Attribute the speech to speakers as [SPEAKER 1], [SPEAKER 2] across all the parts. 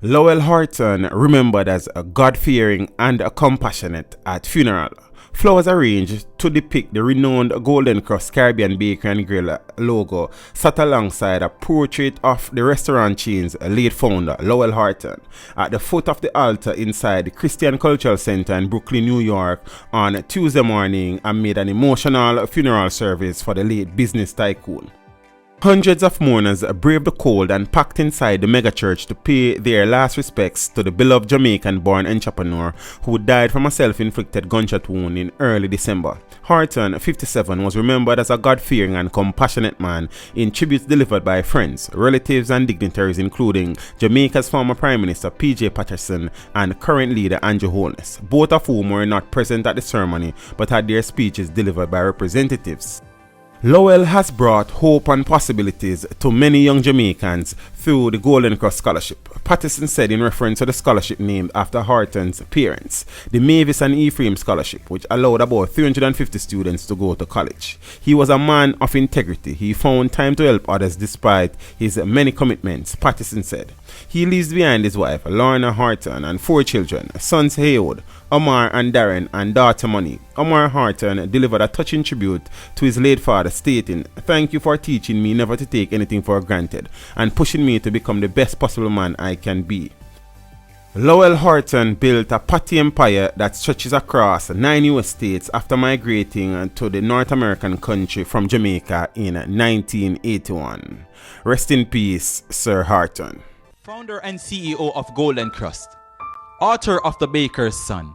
[SPEAKER 1] Lowell Hawthorne, remembered as a God-fearing and a compassionate at funeral. Flowers arranged to depict the renowned Golden Cross Caribbean Bakery and Grill logo sat alongside a portrait of the restaurant chain's late founder, Lowell Hawthorne, at the foot of the altar inside the Christian Cultural Center in Brooklyn, New York on Tuesday morning amid an emotional funeral service for the late business tycoon. Hundreds of mourners braved the cold and packed inside the megachurch to pay their last respects to the beloved Jamaican-born entrepreneur who died from a self-inflicted gunshot wound in early December. Hawthorne, 57, was remembered as a God-fearing and compassionate man in tributes delivered by friends, relatives and dignitaries including Jamaica's former Prime Minister P.J. Patterson and current leader Andrew Holness, both of whom were not present at the ceremony but had their speeches delivered by representatives. Lowell has brought hope and possibilities to many young Jamaicans through the Golden Cross Scholarship, Patterson said in reference to the scholarship named after Hawthorne's parents, the Mavis and Ephraim Scholarship, which allowed about 350 students to go to college. He was a man of integrity. He found time to help others despite his many commitments, Patterson said. He leaves behind his wife, Lorna Hawthorne, and 4 children, sons Haywood, Omar and Darren, and daughter Monique. Omar Hawthorne delivered a touching tribute to his late father, stating, "Thank you for teaching me never to take anything for granted and pushing me to become the best possible man I can be." Lowell Hawthorne built a patty empire that stretches across 9 US states after migrating to the North American country from Jamaica in 1981. Rest in peace, Sir Hawthorne.
[SPEAKER 2] Founder and CEO of Golden Cross, author of The Baker's Son,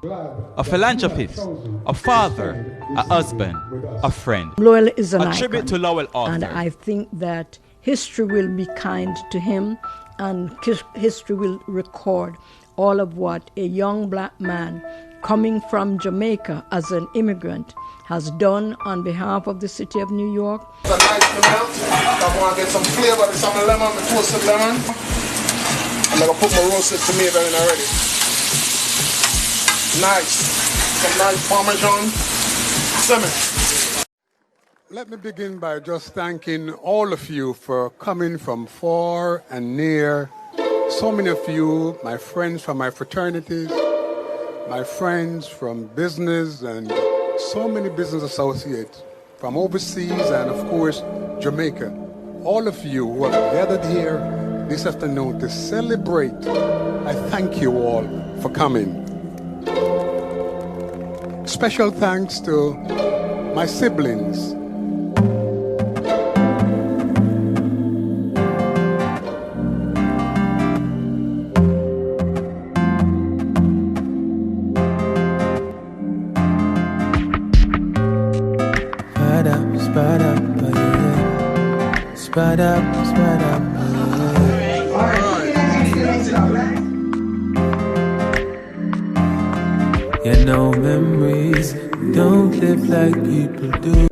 [SPEAKER 2] a philanthropist, a father, a husband, a friend.
[SPEAKER 3] Lowell is an
[SPEAKER 2] A
[SPEAKER 3] icon,
[SPEAKER 2] tribute to Lowell Hawthorne.
[SPEAKER 3] and I think that history will be kind to him, and history will record all of what a young black man coming from Jamaica as an immigrant has done on behalf of the city of New York.
[SPEAKER 4] It's a nice milk. I want to get some flavor with some lemon, the toasted lemon. I'm going to put my roasted tomato in already. Nice. Some nice Parmesan. Simmer.
[SPEAKER 5] Let me begin by just thanking all of you for coming from far and near. So many of you, my friends from my fraternities, my friends from business, and so many business associates from overseas and, of course, Jamaica. All of you who have gathered here this afternoon to celebrate, I thank you all for coming. Special thanks to my siblings.
[SPEAKER 6] You know memories don't live like people do.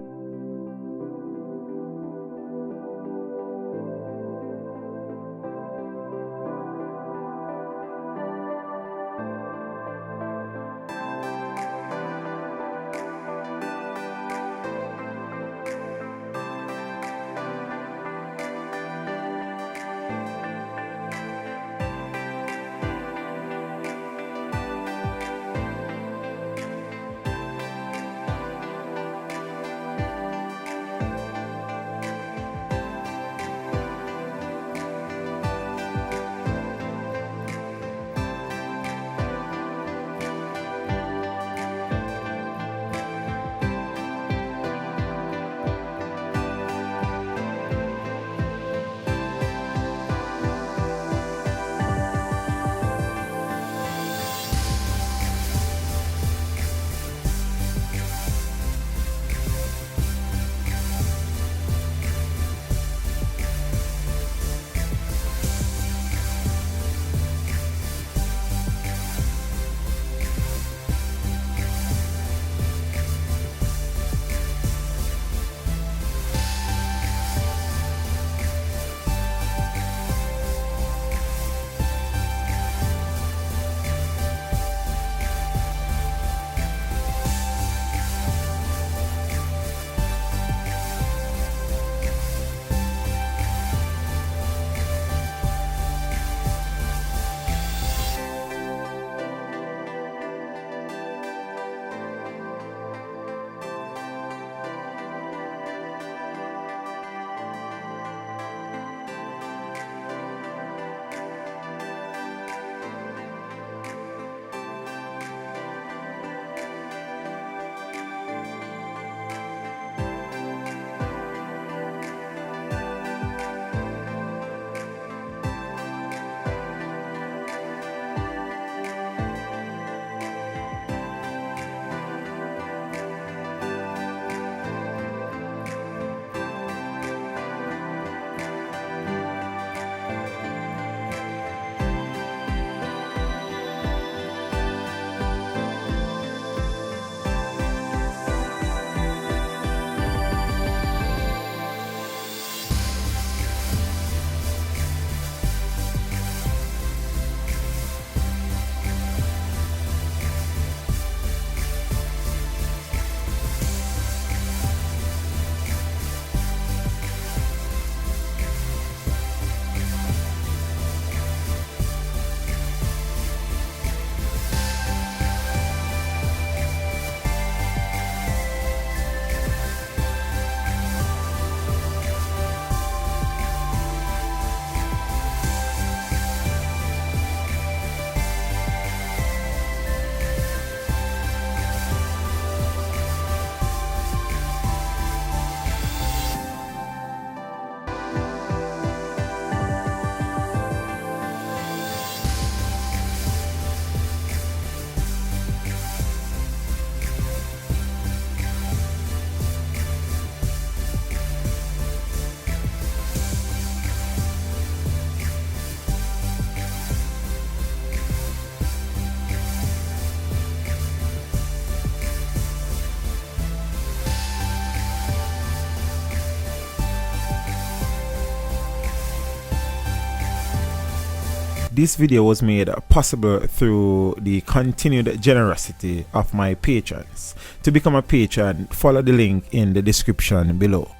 [SPEAKER 1] This video was made possible through the continued generosity of my patrons. To become a patron, follow the link in the description below.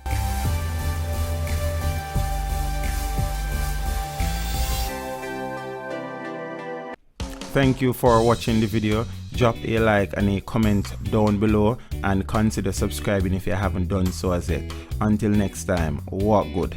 [SPEAKER 1] Thank you for watching the video. Drop a like and a comment down below and consider subscribing if you haven't done so as yet. Until next time, walk good.